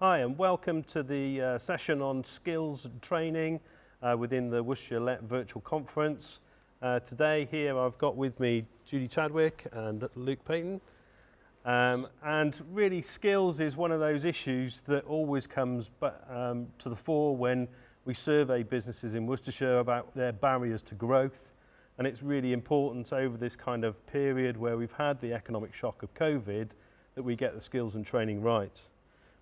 Hi and welcome to the session on skills and training within the Worcestershire WLEP virtual conference. Today here I've got with me Judy Chadwick and Luke Payton. And really skills is one of those issues that always comes to the fore when we survey businesses in Worcestershire about their barriers to growth. And it's really important over this kind of period where we've had the economic shock of COVID that we get the skills and training right.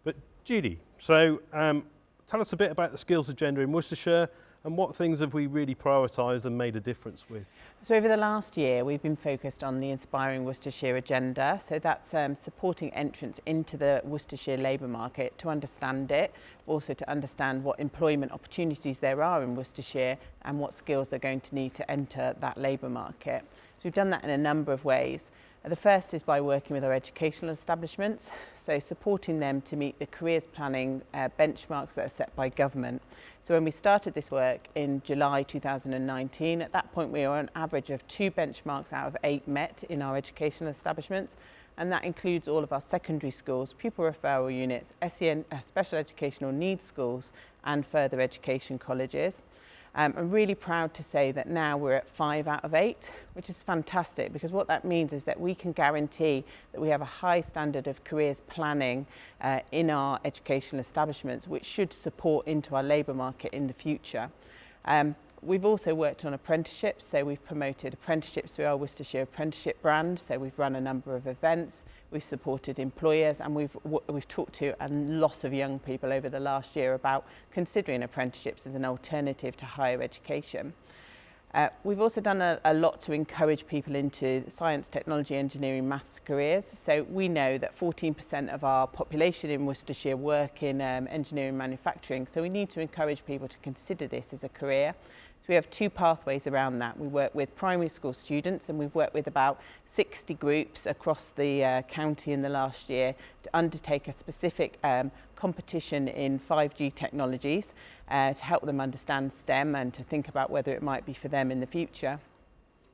But Judy, so tell us a bit about the skills agenda in Worcestershire and what things have we really prioritised and made a difference with? So over the last year we've been focused on the Inspiring Worcestershire agenda, so that's supporting entrance into the Worcestershire labour market to understand it, also to understand what employment opportunities there are in Worcestershire and what skills they're going to need to enter that labour market. So we've done that in a number of ways. The first is by working with our educational establishments, so supporting them to meet the careers planning benchmarks that are set by government. So when we started this work in July 2019, at that point we were on an average of 2 benchmarks out of 8 met in our educational establishments, and that includes all of our secondary schools, pupil referral units, SEN, special educational needs schools and further education colleges. I'm really proud to say that now we're at 5 out of 8, which is fantastic, because what that means is that we can guarantee that we have a high standard of careers planning in our educational establishments, which should support into our labour market in the future. We've also worked on apprenticeships, so we've promoted apprenticeships through our Worcestershire apprenticeship brand, so we've run a number of events, we've supported employers, and we've talked to a lot of young people over the last year about considering apprenticeships as an alternative to higher education. We've also done a lot to encourage people into science, technology, engineering, maths careers. So we know that 14% of our population in Worcestershire work in engineering and manufacturing, so we need to encourage people to consider this as a career. So we have 2 pathways around that. We work with primary school students, and we've worked with about 60 groups across the county in the last year to undertake a specific competition in 5G technologies to help them understand STEM and to think about whether it might be for them in the future.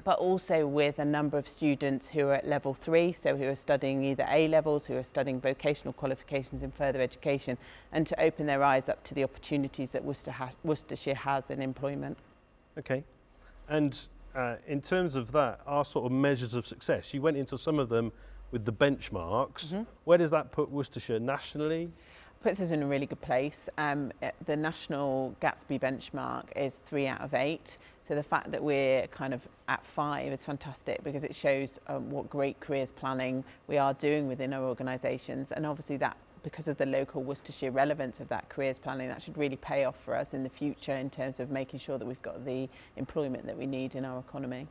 But also with a number of students who are at level 3, so who are studying either A-levels, who are studying vocational qualifications in further education, and to open their eyes up to the opportunities that Worcestershire has in employment. Okay, and in terms of that, our sort of measures of success, you went into some of them with the benchmarks. Mm-hmm. Where does that put Worcestershire nationally? Puts us in a really good place. The national Gatsby benchmark is 3 out of 8. So the fact that we're kind of at 5 is fantastic, because it shows what great careers planning we are doing within our organisations. And obviously that, because of the local Worcestershire relevance of that careers planning, that should really pay off for us in the future in terms of making sure that we've got the employment that we need in our economy.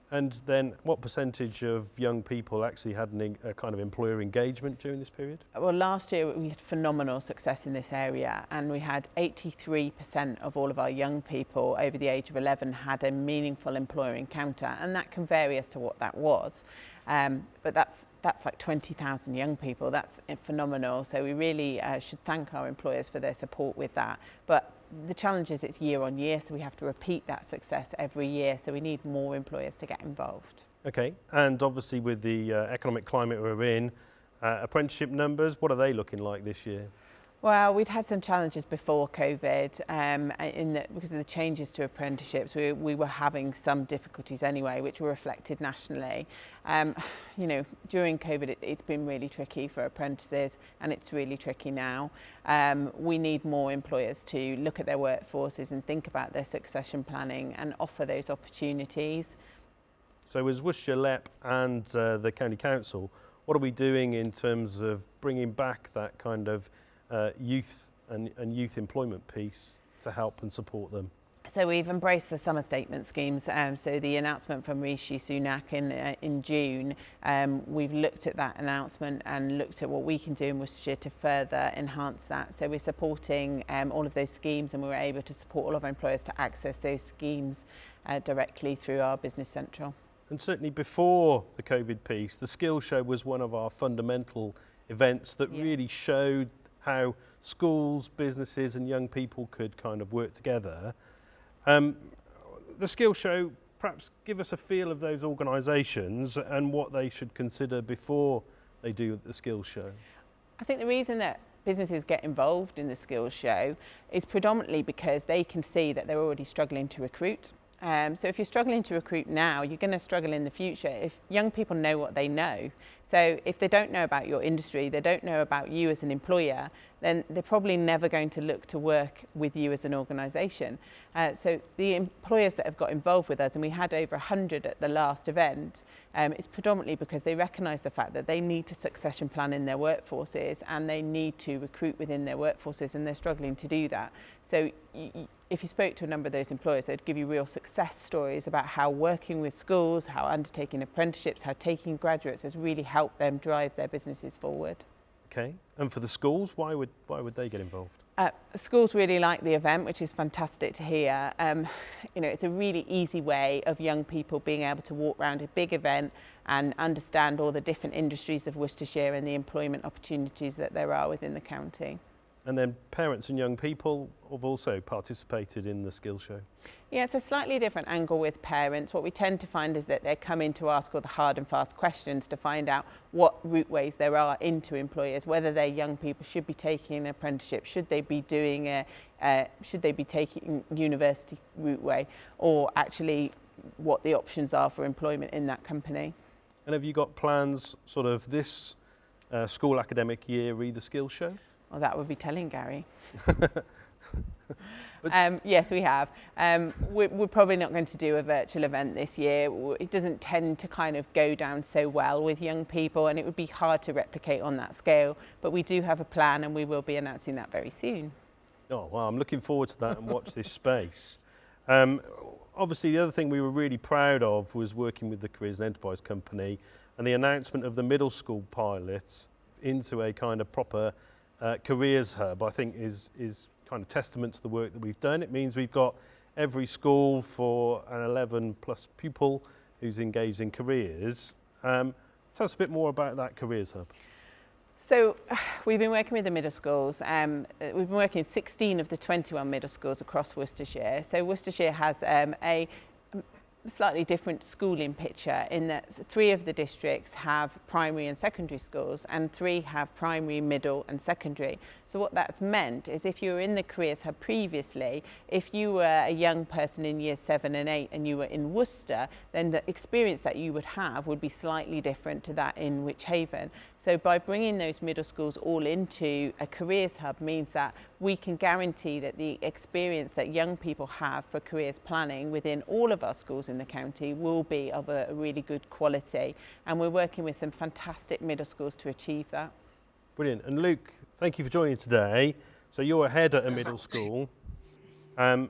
And then what percentage of young people actually had a kind of employer engagement during this period? Well, last year we had phenomenal success in this area, and we had 83% of all of our young people over the age of 11 had a meaningful employer encounter, and that can vary as to what that was. But that's like 20,000 young people. That's phenomenal. So we really should thank our employers for their support with that. But the challenge is it's year on year, so we have to repeat that success every year. So we need more employers to get involved. Okay, and obviously with the economic climate we're in, apprenticeship numbers, what are they looking like this year? Well, we'd had some challenges before COVID because of the changes to apprenticeships. We were having some difficulties anyway, which were reflected nationally. You know, during COVID, it's been really tricky for apprentices, and it's really tricky now. We need more employers to look at their workforces and think about their succession planning and offer those opportunities. So as Worcestershire WLEP and the County Council, what are we doing in terms of bringing back that kind of youth and youth employment piece to help and support them? So we've embraced the summer statement schemes. So the announcement from Rishi Sunak in June, we've looked at that announcement and looked at what we can do in Worcestershire to further enhance that. So we're supporting all of those schemes, and we were able to support all of our employers to access those schemes directly through our Business Central. And certainly before the COVID piece, the Skills Show was one of our fundamental events that really showed how schools, businesses and young people could kind of work together. The Skills Show, perhaps give us a feel of those organisations and what they should consider before they do the Skills Show. I think the reason that businesses get involved in the skills show is predominantly because they can see that they're already struggling to recruit. So if you're struggling to recruit now, you're going to struggle in the future if young people know what they know. So if they don't know about your industry, they don't know about you as an employer, then they're probably never going to look to work with you as an organisation. So the employers that have got involved with us, and we had over 100 at the last event, it's predominantly because they recognise the fact that they need to succession plan in their workforces and they need to recruit within their workforces, and they're struggling to do that. So if you spoke to a number of those employers, they'd give you real success stories about how working with schools, how undertaking apprenticeships, how taking graduates has really helped them drive their businesses forward. Okay, and for the schools, why would they get involved? Schools really like the event, which is fantastic to hear. You know, it's a really easy way of young people being able to walk around a big event and understand all the different industries of Worcestershire and the employment opportunities that there are within the county. And then parents and young people have also participated in the skills show. Yeah, it's a slightly different angle with parents. What we tend to find is that they're coming to ask all the hard and fast questions to find out what routeways there are into employers, whether their young people should be taking an apprenticeship, should they be doing should they be taking university routeway, or actually what the options are for employment in that company. And have you got plans sort of this school academic year re the skills show? Well, that would be telling Gary. Yes, we have. We're probably not going to do a virtual event this year. It doesn't tend to kind of go down so well with young people, and it would be hard to replicate on that scale. But we do have a plan, and we will be announcing that very soon. Oh, well, I'm looking forward to that and watch this space. Obviously, the other thing we were really proud of was working with the Careers and Enterprise Company and the announcement of the middle school pilots into a kind of proper careers hub. I think is kind of testament to the work that we've done. It means we've got every school for an 11 plus pupil who's engaged in careers. Tell us a bit more about that careers hub. So we've been working with the middle schools. We've been working in 16 of the 21 middle schools across Worcestershire. So Worcestershire has a slightly different schooling picture in that 3 of the districts have primary and secondary schools and 3 have primary, middle and secondary. So what that's meant is if you were in the Careers Hub previously, if you were a young person in years 7 and 8 and you were in Worcester, then the experience that you would have would be slightly different to that in Wychavon. So by bringing those middle schools all into a Careers Hub means that we can guarantee that the experience that young people have for careers planning within all of our schools in the county will be of a really good quality, and we're working with some fantastic middle schools to achieve that. Brilliant. And Luke, thank you for joining today. So you're a head at a middle school and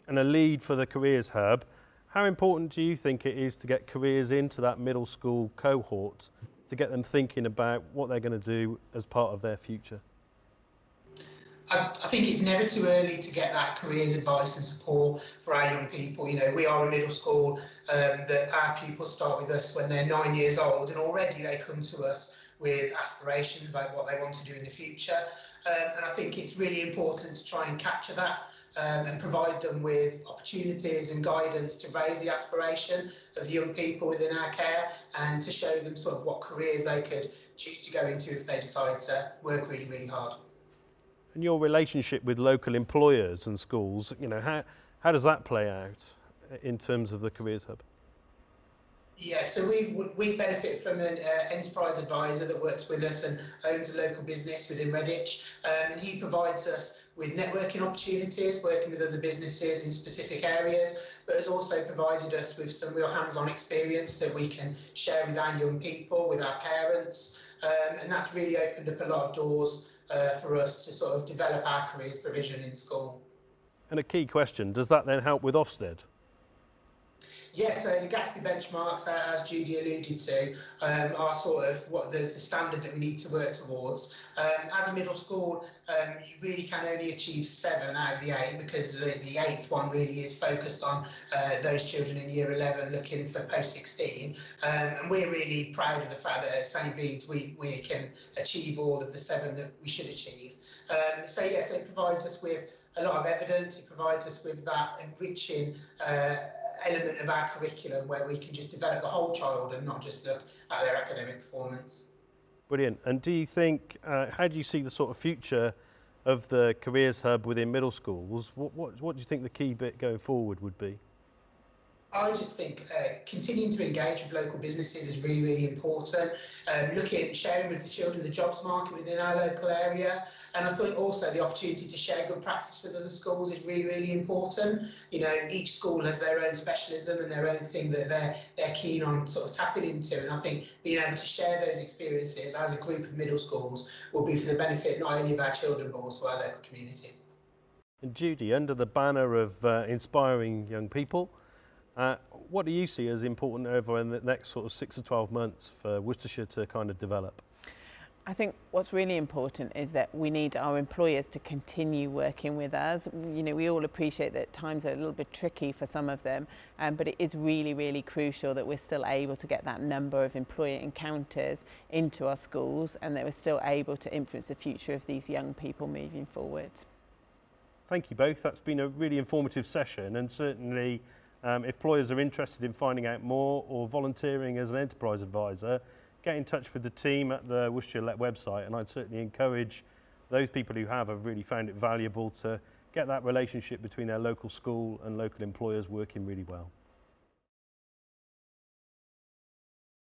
a lead for the Careers Hub. How important do you think it is to get careers into that middle school cohort to get them thinking about what they're going to do as part of their future? I think it's never too early to get that careers advice and support for our young people. You know, we are a middle school that our pupils start with us when they're 9 years old, and already they come to us with aspirations about what they want to do in the future. And I think it's really important to try and capture that and provide them with opportunities and guidance to raise the aspiration of young people within our care and to show them sort of what careers they could choose to go into if they decide to work really, really hard. And your relationship with local employers and schools, you know, how does that play out in terms of the Careers Hub? Yeah, so we benefit from an enterprise advisor that works with us and owns a local business within Redditch, and he provides us with networking opportunities, working with other businesses in specific areas, but has also provided us with some real hands-on experience that we can share with our young people, with our parents, and that's really opened up a lot of doors for us to sort of develop our careers provision in school. And a key question, does that then help with Ofsted? Yes, so the Gatsby benchmarks, as Judy alluded to, are sort of what the standard that we need to work towards. As a middle school, you really can only achieve 7 out of the 8 because the 8th one really is focused on those children in year 11 looking for post-16. And we're really proud of the fact that at St Bede's we can achieve all of the 7 that we should achieve. So yes, it provides us with a lot of evidence. It provides us with that enriching element of our curriculum where we can just develop the whole child and not just look at their academic performance. Brilliant. And do you think, how do you see the sort of future of the careers hub within middle schools? What do you think the key bit going forward would be? I just think continuing to engage with local businesses is really, really important. Looking, sharing with the children the jobs market within our local area. And I think also the opportunity to share good practice with other schools is really, really important. You know, each school has their own specialism and their own thing that they're keen on sort of tapping into. And I think being able to share those experiences as a group of middle schools will be for the benefit not only of our children, but also our local communities. And Judy, under the banner of inspiring young people, what do you see as important over in the next sort of 6 to 12 months for Worcestershire to kind of develop? I think what's really important is that we need our employers to continue working with us. You know, we all appreciate that times are a little bit tricky for some of them, but it is really, really crucial that we're still able to get that number of employer encounters into our schools and that we're still able to influence the future of these young people moving forward. Thank you both. That's been a really informative session, and certainly if employers are interested in finding out more or volunteering as an enterprise advisor, get in touch with the team at the Worcestershire WLEP website, and I'd certainly encourage those people who have really found it valuable to get that relationship between their local school and local employers working really well.